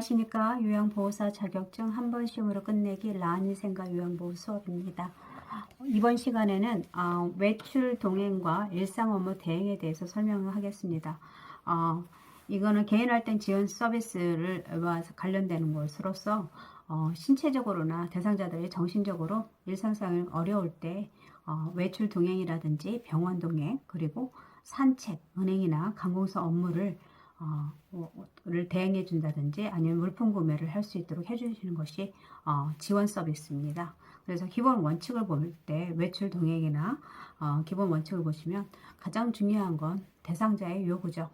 안녕하십니까. 요양보호사 자격증 한 번 시험으로 끝내기 라인생과 요양보호 수업입니다. 이번 시간에는 외출 동행과 일상 업무 대행에 대해서 설명을 하겠습니다. 이거는 개인활동 지원 서비스를 관련되는 것으로서 신체적으로나 대상자들이 정신적으로 일상생활 어려울 때 외출 동행이라든지 병원 동행, 그리고 산책, 은행이나 관공서 업무를 대행해 준다든지 아니면 물품 구매를 할 수 있도록 해주시는 것이 지원 서비스입니다. 그래서 기본 원칙을 볼 때 외출 동행이나 기본 원칙을 보시면 가장 중요한 건 대상자의 요구죠.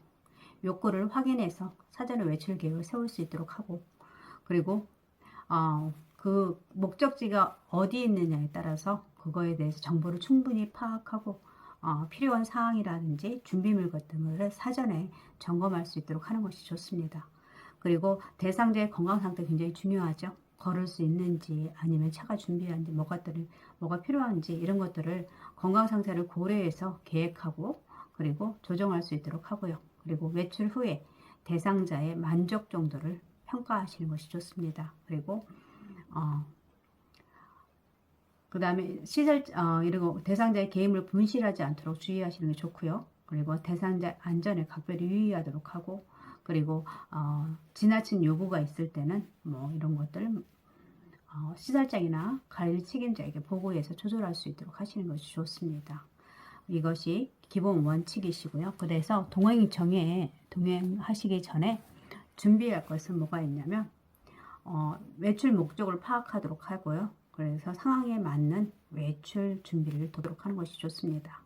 욕구를 확인해서 사전에 외출 계획을 세울 수 있도록 하고, 그리고 그 목적지가 어디 있느냐에 따라서 그거에 대해서 정보를 충분히 파악하고 필요한 사항이라든지 준비물 같은 것을 사전에 점검할 수 있도록 하는 것이 좋습니다. 그리고 대상자의 건강 상태 굉장히 중요하죠. 걸을 수 있는지 아니면 차가 준비한지 뭐가 필요한지 이런 것들을 건강 상태를 고려해서 계획하고 그리고 조정할 수 있도록 하고요. 그리고 외출 후에 대상자의 만족 정도를 평가하시는 것이 좋습니다. 그리고 그 다음에 이러고 대상자의 개인을 분실하지 않도록 주의하시는 게 좋고요. 그리고 대상자 안전에 각별히 유의하도록 하고, 그리고 지나친 요구가 있을 때는 뭐 이런 것들 시설장이나 관리 책임자에게 보고해서 조절할 수 있도록 하시는 것이 좋습니다. 이것이 기본 원칙이시고요. 그래서 동행하시기 전에 준비할 것은 뭐가 있냐면 외출 목적을 파악하도록 하고요. 그래서 상황에 맞는 외출 준비를 도록 하는 것이 좋습니다.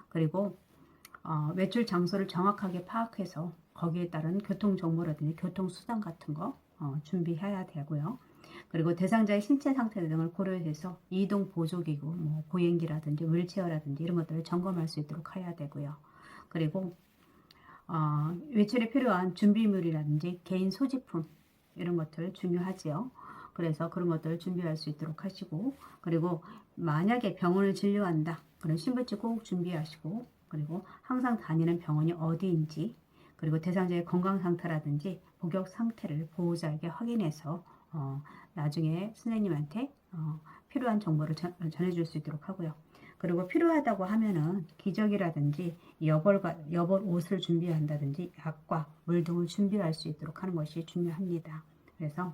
그리고 외출 장소를 정확하게 파악해서 거기에 따른 교통정보라든지 교통수단 같은 거 준비해야 되고요. 그리고 대상자의 신체 상태 등을 고려해서 이동 보조기구, 뭐 보행기라든지 휠체어라든지 이런 것들을 점검할 수 있도록 해야 되고요. 그리고 외출에 필요한 준비물이라든지 개인 소지품 이런 것들 중요하지요. 그래서 그런 것들을 준비할 수 있도록 하시고, 그리고 만약에 병원을 진료한다 그럼 신분증 꼭 준비하시고, 그리고 항상 다니는 병원이 어디인지, 그리고 대상자의 건강 상태라든지 복역 상태를 보호자에게 확인해서 나중에 선생님한테 필요한 정보를 전해줄 수 있도록 하고요. 그리고 필요하다고 하면은 기저귀라든지 여벌 옷을 준비한다든지 약과 물 등을 준비할 수 있도록 하는 것이 중요합니다. 그래서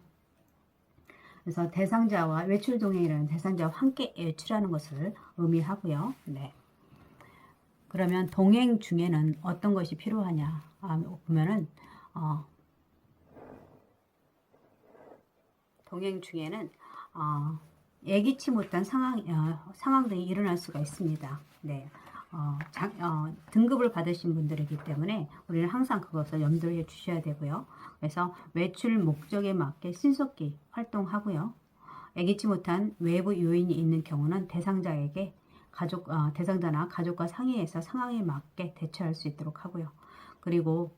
대상자와 외출 동행이라는 대상자와 함께 외출하는 것을 의미하고요. 네. 그러면 동행 중에는 어떤 것이 필요하냐 보면은 동행 중에는 예기치 못한 상황들이 일어날 수가 있습니다. 네. 등급을 받으신 분들이기 때문에 우리는 항상 그것을 염두에 주셔야 되고요. 그래서 외출 목적에 맞게 신속히 활동하고요. 예기치 못한 외부 요인이 있는 경우는 대상자나 가족과 상의해서 상황에 맞게 대처할 수 있도록 하고요. 그리고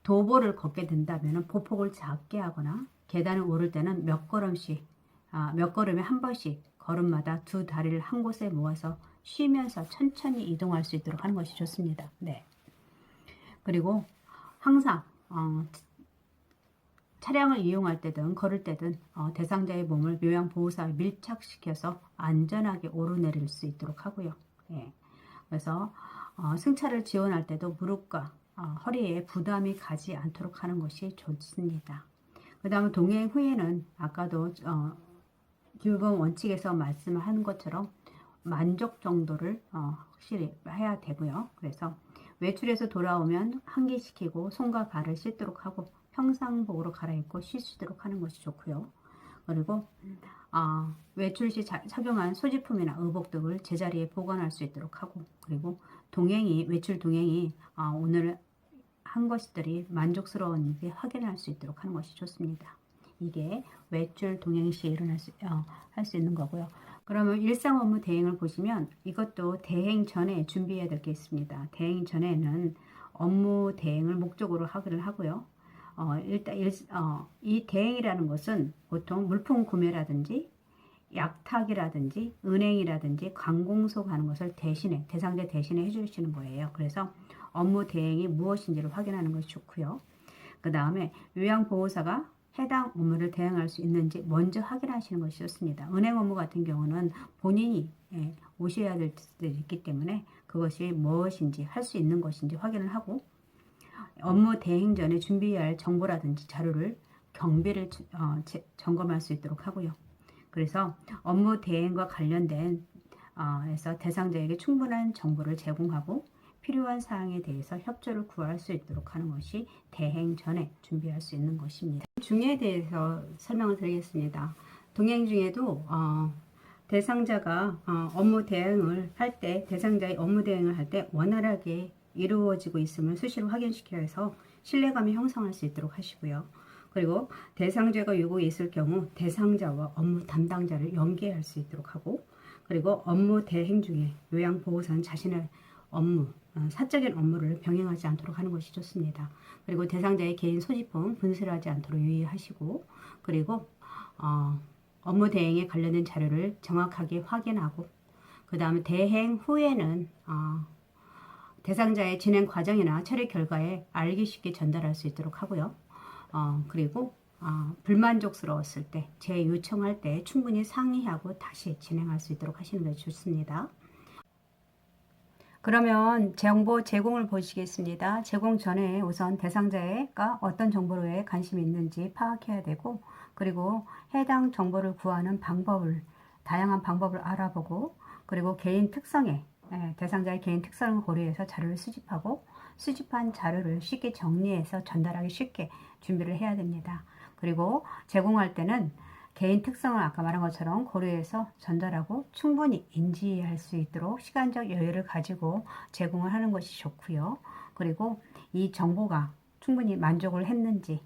도보를 걷게 된다면 보폭을 작게 하거나 계단을 오를 때는 몇 걸음에 한 번씩 걸음마다 두 다리를 한 곳에 모아서 쉬면서 천천히 이동할 수 있도록 하는 것이 좋습니다. 네. 그리고 항상 차량을 이용할 때든 걸을 때든 대상자의 몸을 요양보호사에 밀착시켜서 안전하게 오르내릴 수 있도록 하고요. 예. 그래서 승차를 지원할 때도 무릎과 허리에 부담이 가지 않도록 하는 것이 좋습니다. 그 다음에 동행 후에는 아까도 기본 원칙에서 말씀한 것처럼 만족 정도를 확실히 해야 되고요. 그래서 외출해서 돌아오면 환기시키고 손과 발을 씻도록 하고 평상복으로 갈아입고 쉬시도록 하는 것이 좋고요. 그리고 외출 시 착용한 소지품이나 의복 등을 제자리에 보관할 수 있도록 하고, 그리고 외출 동행이 오늘 한 것들이 만족스러운지 확인할 수 있도록 하는 것이 좋습니다. 이게 외출 동행 시에 할 수 있는 거고요. 그러면 일상 업무 대행을 보시면 이것도 대행 전에 준비해야 될 게 있습니다. 대행 전에는 업무 대행을 목적으로 하기를 하고요. 이 대행이라는 것은 보통 물품 구매라든지 약탁이라든지 은행이라든지 관공서 가는 것을 대상자 대신에 해주시는 거예요. 그래서 업무 대행이 무엇인지를 확인하는 것이 좋고요. 그 다음에 요양보호사가 해당 업무를 대행할 수 있는지 먼저 확인하시는 것이 좋습니다. 은행 업무 같은 경우는 본인이 오셔야 될 수도 있기 때문에 그것이 무엇인지 할 수 있는 것인지 확인을 하고 업무 대행 전에 준비해야 할 정보라든지 자료를 경비를 점검할 수 있도록 하고요. 그래서 업무 대행과 관련된 해서 대상자에게 충분한 정보를 제공하고 필요한 사항에 대해서 협조를 구할 수 있도록 하는 것이 대행 전에 준비할 수 있는 것입니다. 중에 대해서 설명을 드리겠습니다. 동행 중에도 대상자가 업무 대행을 할 때, 대상자의 업무 대행을 할 때 원활하게 이루어지고 있음을 수시로 확인시켜야 해서 신뢰감이 형성할 수 있도록 하시고요. 그리고 대상자가 요구에 있을 경우 대상자와 업무 담당자를 연계할 수 있도록 하고, 그리고 업무 대행 중에 요양보호사는 자신의 업무, 사적인 업무를 병행하지 않도록 하는 것이 좋습니다. 그리고 대상자의 개인 소지품 분실하지 않도록 유의하시고, 그리고 업무 대행에 관련된 자료를 정확하게 확인하고, 그 다음에 대행 후에는 대상자의 진행 과정이나 처리 결과에 알기 쉽게 전달할 수 있도록 하고요. 그리고 불만족스러웠을 때, 재요청할 때 충분히 상의하고 다시 진행할 수 있도록 하시는 것이 좋습니다. 그러면 정보 제공을 보시겠습니다. 제공 전에 우선 대상자가 어떤 정보에 관심이 있는지 파악해야 되고, 그리고 해당 정보를 구하는 방법을, 다양한 방법을 알아보고, 그리고 개인 특성에, 대상자의 개인 특성을 고려해서 자료를 수집하고, 수집한 자료를 쉽게 정리해서 전달하기 쉽게 준비를 해야 됩니다. 그리고 제공할 때는 개인 특성을 아까 말한 것처럼 고려해서 전달하고 충분히 인지할 수 있도록 시간적 여유를 가지고 제공을 하는 것이 좋고요. 그리고 이 정보가 충분히 만족을 했는지,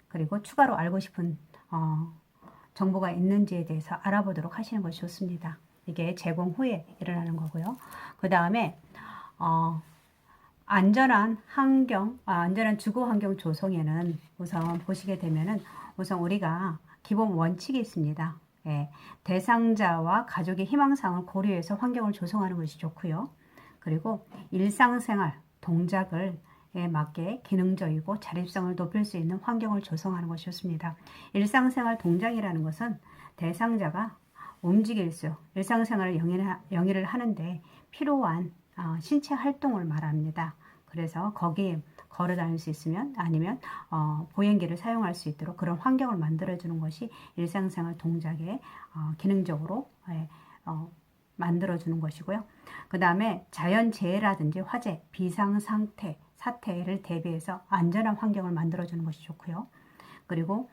그리고 추가로 알고 싶은 정보가 있는지에 대해서 알아보도록 하시는 것이 좋습니다. 이게 제공 후에 일어나는 거고요. 그 다음에 안전한 안전한 주거 환경 조성에는 우선 보시게 되면은 우선 우리가 기본 원칙이 있습니다. 대상자와 가족의 희망사항을 고려해서 환경을 조성하는 것이 좋고요. 그리고 일상생활 동작을 맞게 기능적이고 자립성을 높일 수 있는 환경을 조성하는 것이 좋습니다. 일상생활 동작이라는 것은 대상자가 움직일 수, 일상생활을 영위를 하는데 필요한 신체 활동을 말합니다. 그래서 거기에 걸어 다닐 수 있으면, 아니면 보행기를 사용할 수 있도록 그런 환경을 만들어 주는 것이 일상생활 동작에 기능적으로 만들어 주는 것이고요. 그 다음에 자연재해라든지 화재, 비상상태, 사태를 대비해서 안전한 환경을 만들어 주는 것이 좋고요. 그리고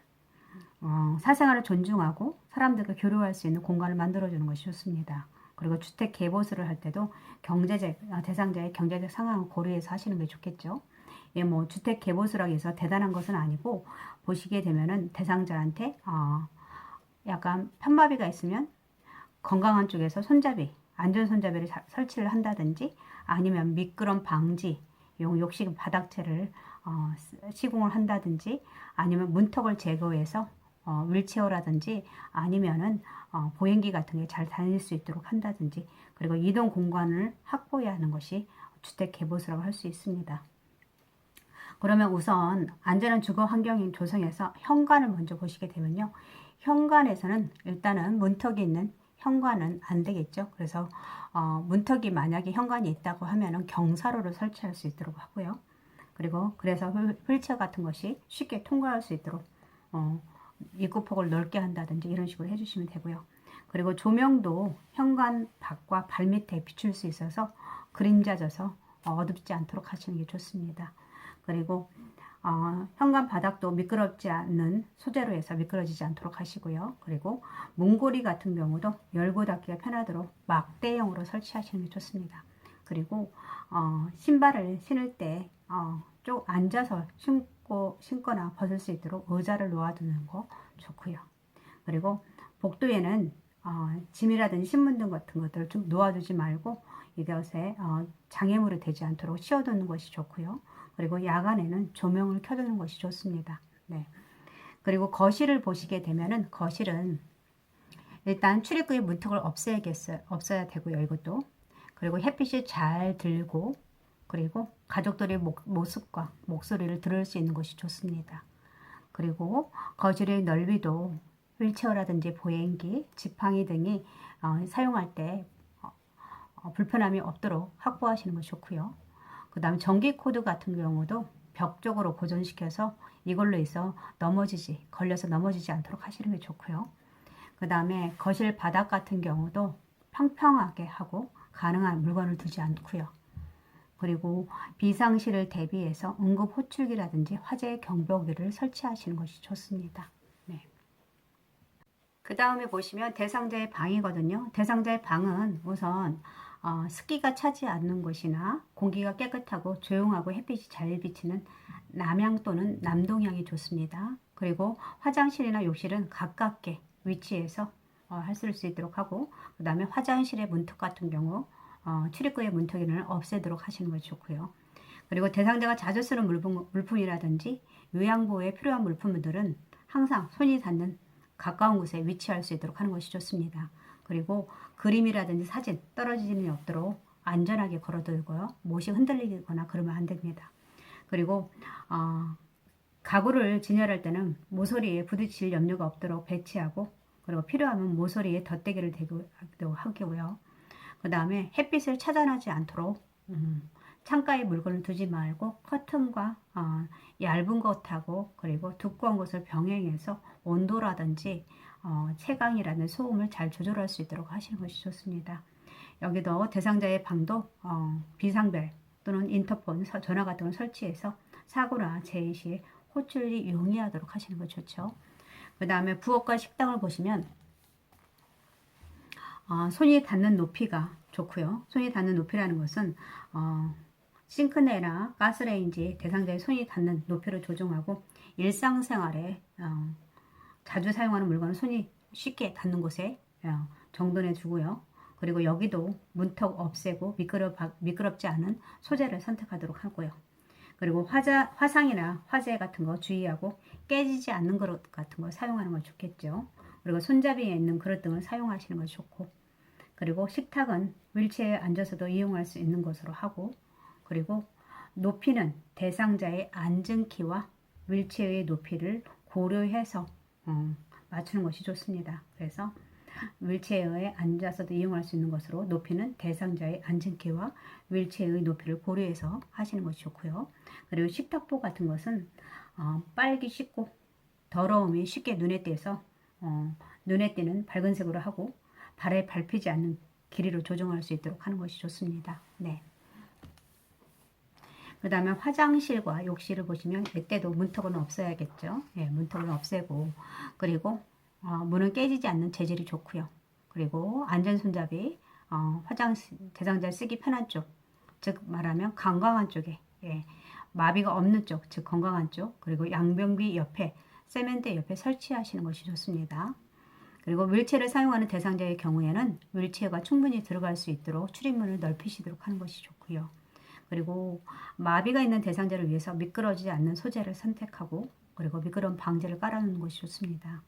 사생활을 존중하고 사람들과 교류할 수 있는 공간을 만들어 주는 것이 좋습니다. 그리고 주택 개보수를 할 때도 대상자의 경제적 상황을 고려해서 하시는 게 좋겠죠. 뭐 주택 개보수라고 해서 대단한 것은 아니고, 보시게 되면은 대상자한테 약간 편마비가 있으면 건강한 쪽에서 안전 손잡이를 설치를 한다든지, 아니면 미끄럼 방지 욕실 바닥재를 시공을 한다든지, 아니면 문턱을 제거해서 휠체어라든지 아니면은 보행기 같은 게 잘 다닐 수 있도록 한다든지, 그리고 이동 공간을 확보해야 하는 것이 주택 개보수라고 할 수 있습니다. 그러면 우선 안전한 주거 환경 조성에서 현관을 먼저 보시게 되면요, 현관에서는 일단은 문턱이 있는 현관은 안 되겠죠. 그래서 문턱이 만약에 현관이 있다고 하면은 경사로를 설치할 수 있도록 하고요. 그리고 그래서 휠체어 같은 것이 쉽게 통과할 수 있도록 입구폭을 넓게 한다든지 이런 식으로 해주시면 되고요. 그리고 조명도 현관 밖과 발밑에 비출 수 있어서 그림자져서 어둡지 않도록 하시는 게 좋습니다. 그리고 현관 바닥도 미끄럽지 않는 소재로 해서 미끄러지지 않도록 하시고요. 그리고 문고리 같은 경우도 열고 닫기가 편하도록 막대형으로 설치하시는 게 좋습니다. 그리고 신발을 신을 때 쭉 앉아서 신거나 벗을 수 있도록 의자를 놓아두는 거 좋고요. 그리고 복도에는 짐이라든지 신문 등 같은 것들을 좀 놓아두지 말고 이것에 장애물이 되지 않도록 씌워두는 것이 좋고요. 그리고 야간에는 조명을 켜두는 것이 좋습니다. 네. 그리고 거실을 보시게 되면은, 거실은 일단 출입구의 문턱을 없어야 되고요. 이것도. 그리고 햇빛이 잘 들고, 그리고 가족들의 모습과 목소리를 들을 수 있는 것이 좋습니다. 그리고 거실의 넓이도 휠체어라든지 보행기, 지팡이 등이 사용할 때 불편함이 없도록 확보하시는 것이 좋고요. 그 다음 전기 코드 같은 경우도 벽 쪽으로 고정시켜서 이걸로 해서 걸려서 넘어지지 않도록 하시는 게 좋고요. 그 다음에 거실 바닥 같은 경우도 평평하게 하고 가능한 물건을 두지 않고요. 그리고 비상시를 대비해서 응급 호출기라든지 화재 경보기를 설치하시는 것이 좋습니다. 네. 그 다음에 보시면 대상자의 방이거든요. 대상자의 방은 우선 습기가 차지 않는 곳이나 공기가 깨끗하고 조용하고 햇빛이 잘 비치는 남향 또는 남동향이 좋습니다. 그리고 화장실이나 욕실은 가깝게 위치해서 할 수 있도록 하고, 그 다음에 화장실의 문턱 같은 경우 출입구의 문턱을 없애도록 하시는 것이 좋고요. 그리고 대상자가 자주 쓰는 물품이라든지 요양보호에 필요한 물품들은 항상 손이 닿는 가까운 곳에 위치할 수 있도록 하는 것이 좋습니다. 그리고 그림이라든지 사진 떨어지는 일 없도록 안전하게 걸어두고요. 못이 흔들리거나 그러면 안 됩니다. 그리고 가구를 진열할 때는 모서리에 부딪힐 염려가 없도록 배치하고, 그리고 필요하면 모서리에 덧대기를 대고 하고요. 그 다음에 햇빛을 차단하지 않도록 창가에 물건을 두지 말고 커튼과 얇은 것하고 그리고 두꺼운 것을 병행해서 온도라든지 채광이라는 소음을 잘 조절할 수 있도록 하시는 것이 좋습니다. 여기도 대상자의 방도 비상벨 또는 인터폰, 전화 같은 걸 설치해서 사고나 재해 시에 호출이 용이하도록 하시는 것이 좋죠. 그 다음에 부엌과 식당을 보시면 손이 닿는 높이가 좋고요. 손이 닿는 높이라는 것은 싱크대나 가스레인지 대상자의 손이 닿는 높이를 조정하고, 일상생활에 자주 사용하는 물건은 손이 쉽게 닿는 곳에 정돈해 주고요. 그리고 여기도 문턱 없애고 미끄럽지 않은 소재를 선택하도록 하고요. 그리고 화상이나 화재 같은 거 주의하고 깨지지 않는 그릇 같은 거 사용하는 거 좋겠죠. 그리고 손잡이에 있는 그릇 등을 사용하시는 것이 좋고, 그리고 식탁은 휠체어에 앉아서도 이용할 수 있는 것으로 하고, 그리고 높이는 대상자의 앉은 키와 휠체어의 높이를 고려해서 맞추는 것이 좋습니다. 그래서 휠체어에 앉아서도 이용할 수 있는 것으로 높이는 대상자의 앉은 키와 휠체어의 높이를 고려해서 하시는 것이 좋고요. 그리고 식탁보 같은 것은 빨기 쉽고 더러움이 쉽게 눈에 띄어서 눈에 띄는 밝은색으로 하고 발에 밟히지 않는 길이로 조정할 수 있도록 하는 것이 좋습니다. 네. 그 다음에 화장실과 욕실을 보시면 이때도 문턱은 없어야겠죠. 예, 문턱은 없애고, 그리고 문은 깨지지 않는 재질이 좋고요. 그리고 안전손잡이 대상자 쓰기 편한 쪽, 즉 말하면 건강한 쪽에, 마비가 없는 쪽, 즉 건강한 쪽, 그리고 양변기 옆에 세면대 옆에 설치하시는 것이 좋습니다. 그리고 휠체어를 사용하는 대상자의 경우에는 휠체어가 충분히 들어갈 수 있도록 출입문을 넓히시도록 하는 것이 좋고요. 그리고 마비가 있는 대상자를 위해서 미끄러지지 않는 소재를 선택하고, 그리고 미끄럼 방지를 깔아놓는 것이 좋습니다.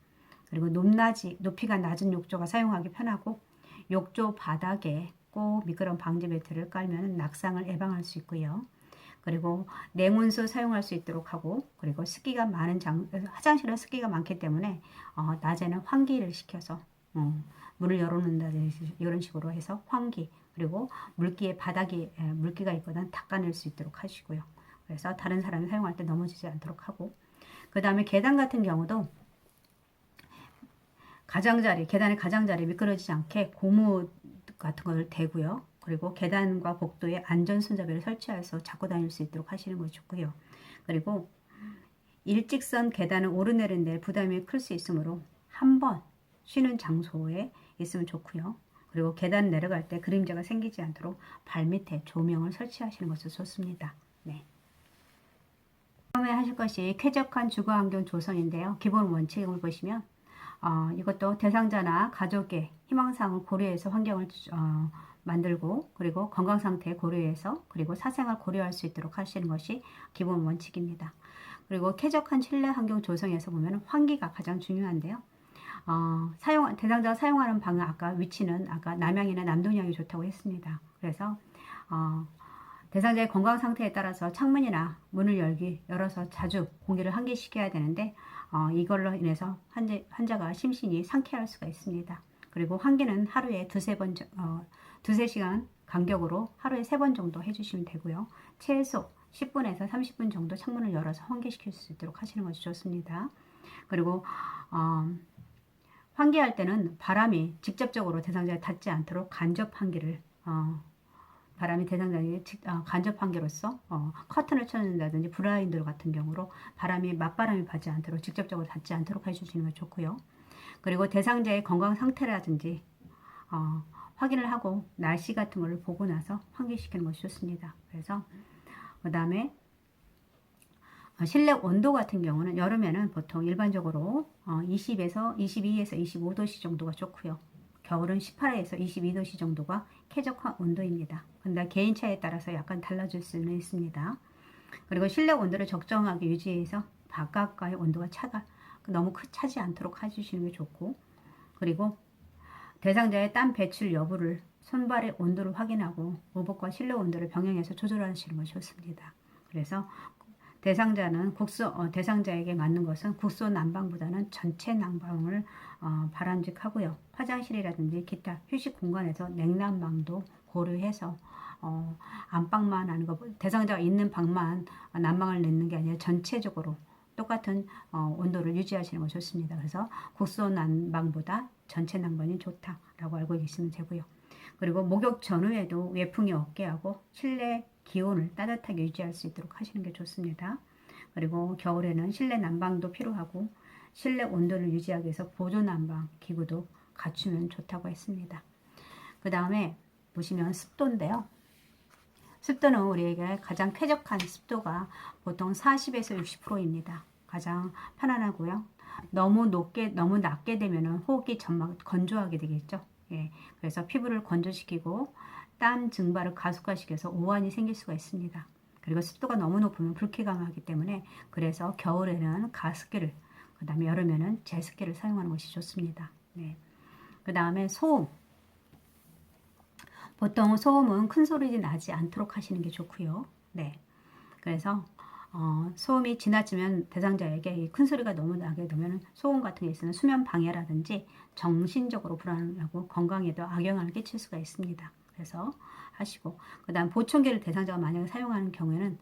그리고 높이가 낮은 욕조가 사용하기 편하고, 욕조 바닥에 꼭 미끄럼 방지 매트를 깔면 낙상을 예방할 수 있고요. 그리고 냉온수 사용할 수 있도록 하고, 그리고 습기가 많은 화장실은 습기가 많기 때문에 낮에는 환기를 시켜서 문을 열어놓는다든지 이런 식으로 해서 환기, 그리고 물기에 바닥에 물기가 있거든 닦아낼 수 있도록 하시고요. 그래서 다른 사람이 사용할 때 넘어지지 않도록 하고, 그 다음에 계단 같은 경우도 계단의 가장자리 미끄러지지 않게 고무 같은 걸 대고요. 그리고 계단과 복도에 안전 손잡이를 설치해서 잡고 다닐 수 있도록 하시는 것이 좋고요. 그리고 일직선 계단은 오르내리는데 부담이 클 수 있으므로 한 번 쉬는 장소에 있으면 좋고요. 그리고 계단 내려갈 때 그림자가 생기지 않도록 발밑에 조명을 설치하시는 것이 좋습니다. 네. 다음에 하실 것이 쾌적한 주거환경 조성인데요. 기본 원칙을 보시면 이것도 대상자나 가족의 희망사항을 고려해서 환경을 만들고, 그리고 건강상태 고려해서, 그리고 사생활 고려할 수 있도록 하시는 것이 기본 원칙입니다. 그리고 쾌적한 실내 환경 조성에서 보면 환기가 가장 중요한데요. 대상자가 사용하는 방은 아까 위치는 아까 남향이나 남동향이 좋다고 했습니다. 그래서 대상자의 건강 상태에 따라서 창문이나 문을 열어서 자주 공기를 환기시켜야 되는데 이걸로 인해서 환자가 심신이 상쾌할 수가 있습니다. 그리고 환기는 하루에 두세 시간 간격으로 하루에 3번 정도 해주시면 되고요. 최소 10분에서 30분 정도 창문을 열어서 환기시킬 수 있도록 하시는 것이 좋습니다. 그리고 환기할 때는 바람이 직접적으로 대상자에 닿지 않도록 간접 환기를 바람이 대상자에게 간접 환기로서 커튼을 쳐준다든지 블라인드 같은 경우로 맞바람이 받지 않도록 직접적으로 닿지 않도록 해주시는 게 좋고요. 그리고 대상자의 건강 상태라든지 확인을 하고 날씨 같은 걸 보고 나서 환기시키는 것이 좋습니다. 그래서 그 다음에 실내 온도 같은 경우는 여름에는 보통 일반적으로 22에서 25도씨 정도가 좋고요. 겨울은 18에서 22도씨 정도가 쾌적한 온도입니다. 근데 개인차에 따라서 약간 달라질 수는 있습니다. 그리고 실내 온도를 적정하게 유지해서 바깥과의 온도가 너무 차지 않도록 해주시는 게 좋고, 그리고 대상자의 땀 배출 여부를 손발의 온도를 확인하고 오복과 실내 온도를 병행해서 조절하시는 것이 좋습니다. 그래서 대상자에게 맞는 것은 국소 난방보다는 전체 난방을 바람직하고요. 화장실이라든지 기타 휴식 공간에서 냉난방도 고려해서 안방만 하는 것, 대상자가 있는 방만 난방을 넣는 게 아니라 전체적으로 똑같은 온도를 유지하시는 것이 좋습니다. 그래서 국소 난방보다 전체 난방이 좋다라고 알고 계시면 되고요. 그리고 목욕 전후에도 외풍이 없게 하고 실내 기온을 따뜻하게 유지할 수 있도록 하시는 게 좋습니다. 그리고 겨울에는 실내 난방도 필요하고 실내 온도를 유지하기 위해서 보조 난방 기구도 갖추면 좋다고 했습니다. 그 다음에 보시면 습도인데요. 습도는 우리에게 가장 쾌적한 습도가 보통 40에서 60%입니다. 가장 편안하고요. 너무 낮게 되면 호흡기 건조하게 되겠죠. 예, 그래서 피부를 건조시키고 땀 증발을 가속화시켜서 오한이 생길 수가 있습니다. 그리고 습도가 너무 높으면 불쾌감하기 때문에 그래서 겨울에는 가습기를, 그 다음에 여름에는 제습기를 사용하는 것이 좋습니다. 네. 그 다음에 소음. 보통 소음은 큰 소리 나지 않도록 하시는 게 좋고요. 네. 그래서 소음이 지나치면 대상자에게 큰 소리가 너무 나게 되면 소음 같은 게 있으면 수면 방해라든지 정신적으로 불안하고 건강에도 악영향을 끼칠 수가 있습니다. 그래서 하시고, 그 다음 보청기를 대상자가 만약에 사용하는 경우에는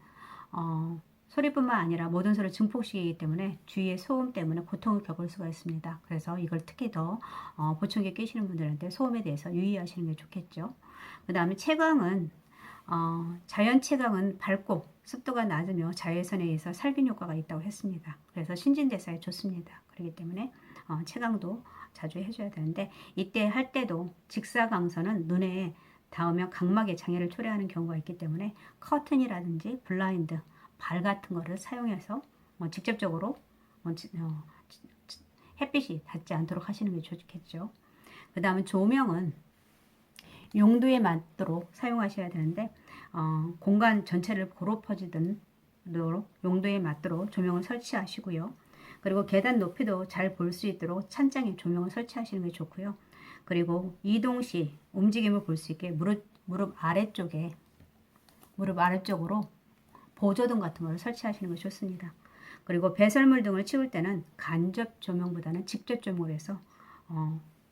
소리뿐만 아니라 모든 소리를 증폭시키기 때문에 주위의 소음 때문에 고통을 겪을 수가 있습니다. 그래서 이걸 특히 더 보청기 끼시는 분들한테 소음에 대해서 유의하시는 게 좋겠죠. 그 다음에 채광은 자연 채광은 밝고 습도가 낮으며 자외선에 의해서 살균 효과가 있다고 했습니다. 그래서 신진대사에 좋습니다. 그렇기 때문에 채광도 자주 해줘야 되는데, 이때 할 때도 직사광선은 눈에 닿으면 각막에 장애를 초래하는 경우가 있기 때문에 커튼이라든지 블라인드, 발 같은 거를 사용해서 직접적으로 햇빛이 닿지 않도록 하시는 게 좋겠죠. 그 다음에 조명은 용도에 맞도록 사용하셔야 되는데 공간 전체를 고루 퍼지도록 용도에 맞도록 조명을 설치하시고요. 그리고 계단 높이도 잘 볼 수 있도록 찬장에 조명을 설치하시는 게 좋고요. 그리고 이동 시 움직임을 볼 수 있게 무릎 아래쪽으로 보조등 같은 걸 설치하시는 것이 좋습니다. 그리고 배설물 등을 치울 때는 간접 조명보다는 직접 조명을 해서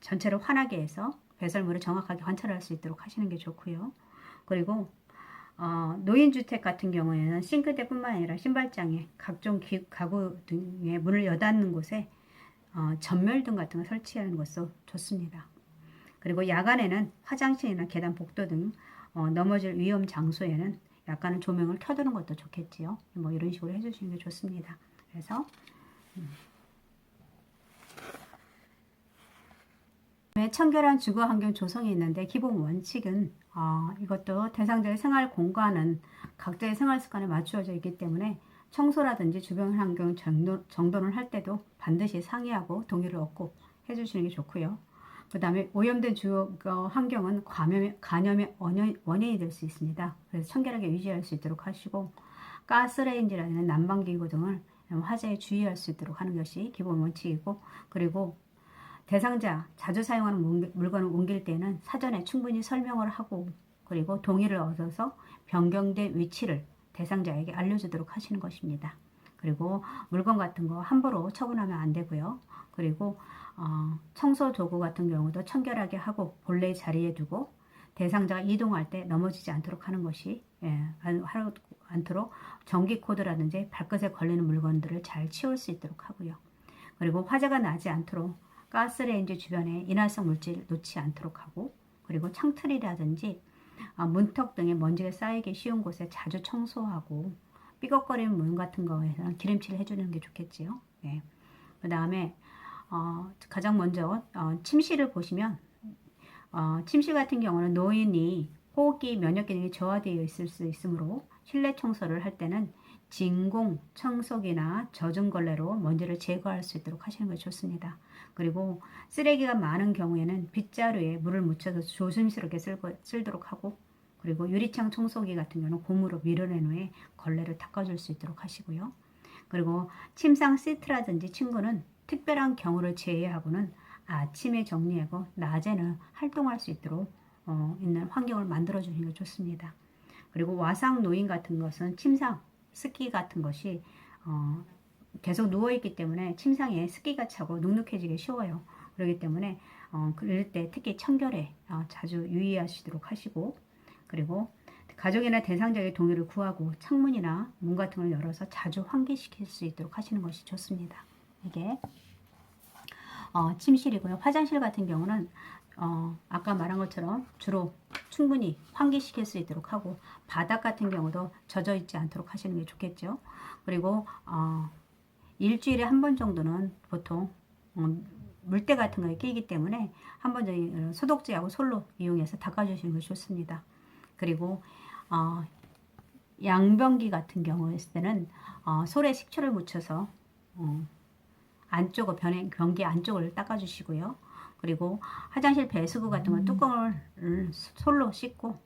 전체를 환하게 해서 배설물을 정확하게 관찰할 수 있도록 하시는 게 좋고요. 그리고 노인주택 같은 경우에는 싱크대뿐만 아니라 신발장에 각종 가구 등의 문을 여닫는 곳에 전멸등 같은 걸 설치하는 것도 좋습니다. 그리고 야간에는 화장실이나 계단 복도 등 넘어질 위험 장소에는 약간은 조명을 켜두는 것도 좋겠지요. 뭐 이런 식으로 해주시는 게 좋습니다. 그래서 청결한 주거 환경 조성이 있는데, 기본 원칙은 이것도 대상자의 생활 공간은 각자의 생활 습관에 맞추어져 있기 때문에 청소라든지 주변 환경 정돈을 할 때도 반드시 상의하고 동의를 얻고 해주시는 게 좋고요. 그 다음에 오염된 주거 환경은 간염의 원인이 될 수 있습니다. 그래서 청결하게 유지할 수 있도록 하시고, 가스레인지라는 난방기구 등을 화재에 주의할 수 있도록 하는 것이 기본 원칙이고, 그리고 대상자 자주 사용하는 물건을 옮길 때는 사전에 충분히 설명을 하고 그리고 동의를 얻어서 변경된 위치를 대상자에게 알려주도록 하시는 것입니다. 그리고 물건 같은 거 함부로 처분하면 안 되고요. 그리고 청소 도구 같은 경우도 청결하게 하고 본래 자리에 두고 대상자가 이동할 때 넘어지지 않도록 하는 것이 않도록 전기 코드라든지 발끝에 걸리는 물건들을 잘 치울 수 있도록 하고요. 그리고 화재가 나지 않도록 가스레인지 주변에 인화성 물질 놓지 않도록 하고, 그리고 창틀이라든지 문턱 등에 먼지가 쌓이기 쉬운 곳에 자주 청소하고, 삐걱거리는 문 같은 거에서는 기름칠을 해주는 게 좋겠지요. 네. 그 다음에 가장 먼저 침실을 보시면 침실 같은 경우는 노인이 호흡기 면역 기능이 저하되어 있을 수 있으므로 실내 청소를 할 때는 진공 청소기나 젖은 걸레로 먼지를 제거할 수 있도록 하시는 것이 좋습니다. 그리고 쓰레기가 많은 경우에는 빗자루에 물을 묻혀서 조심스럽게 쓸도록 하고, 그리고 유리창 청소기 같은 경우는 고무로 밀어낸 후에 걸레를 닦아줄 수 있도록 하시고요. 그리고 침상 시트라든지 침구는 특별한 경우를 제외하고는 아침에 정리하고 낮에는 활동할 수 있도록 있는 환경을 만들어 주시는 게 좋습니다. 그리고 와상 노인 같은 것은 침상 습기 같은 것이 계속 누워있기 때문에 침상에 습기가 차고 눅눅해지기 쉬워요. 그렇기 때문에 그럴 때 특히 청결에 자주 유의하시도록 하시고, 그리고 가족이나 대상자의 동의를 구하고 창문이나 문 같은 걸 열어서 자주 환기시킬 수 있도록 하시는 것이 좋습니다. 이게 침실이고요. 화장실 같은 경우는 아까 말한 것처럼 주로 충분히 환기시킬 수 있도록 하고, 바닥 같은 경우도 젖어 있지 않도록 하시는 게 좋겠죠. 그리고 일주일에 한 번 정도는 보통 물때 같은 거에 끼기 때문에 한 번 정도 소독제하고 솔로 이용해서 닦아주시는 것이 좋습니다. 그리고 양변기 같은 경우에 있을 때는 솔에 식초를 묻혀서 안쪽을 변기 안쪽을 닦아주시고요. 그리고 화장실 배수구 같은 건 뚜껑을 솔로 씻고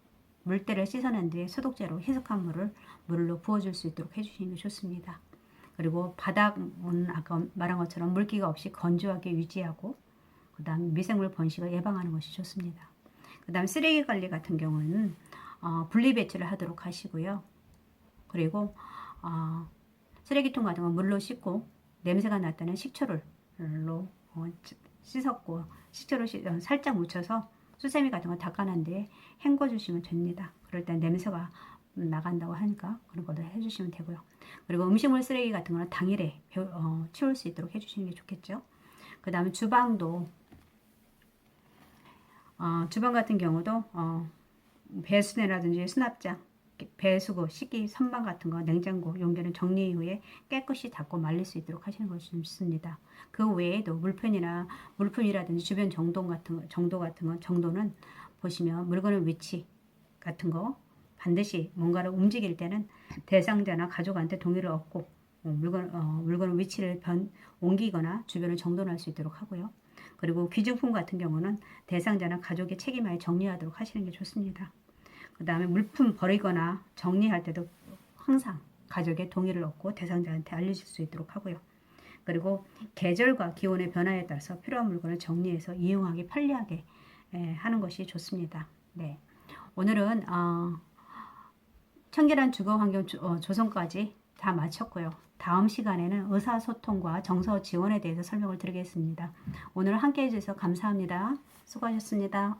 물때를 씻어낸 뒤에 소독제로 희석한 물로 부어줄 수 있도록 해주시는 게 좋습니다. 그리고 바닥은 아까 말한 것처럼 물기가 없이 건조하게 유지하고, 그 다음 미생물 번식을 예방하는 것이 좋습니다. 그 다음 쓰레기 관리 같은 경우는 분리 배출을 하도록 하시고요. 그리고 쓰레기통 같은 건 물로 씻고 냄새가 났다는 식초로 씻었고, 식초로 살짝 묻혀서 수세미 같은 거 닦아낸 뒤에 헹궈 주시면 됩니다. 그럴 때 냄새가 나간다고 하니까 그런 것도 해주시면 되고요. 그리고 음식물 쓰레기 같은 거는 당일에 치울 수 있도록 해주시는 게 좋겠죠. 그 다음에 주방도 주방 같은 경우도 배수대라든지 수납장, 배수구, 식기 선반 같은 거, 냉장고, 용기는 정리 후에 깨끗이 닦고 말릴 수 있도록 하시는 것이 좋습니다. 그 외에도 물품이라든지 주변 정돈 같은 거, 정도는 보시면 물건의 위치 같은 거 반드시 뭔가를 움직일 때는 대상자나 가족한테 동의를 얻고 물건의 위치를 옮기거나 주변을 정돈할 수 있도록 하고요. 그리고 귀중품 같은 경우는 대상자나 가족의 책임하에 정리하도록 하시는 게 좋습니다. 그 다음에 물품 버리거나 정리할 때도 항상 가족의 동의를 얻고 대상자한테 알려줄 수 있도록 하고요. 그리고 계절과 기온의 변화에 따라서 필요한 물건을 정리해서 이용하기 편리하게 하는 것이 좋습니다. 네, 오늘은 청결한 주거 환경 조성까지 다 마쳤고요. 다음 시간에는 의사소통과 정서 지원에 대해서 설명을 드리겠습니다. 오늘 함께 해주셔서 감사합니다. 수고하셨습니다.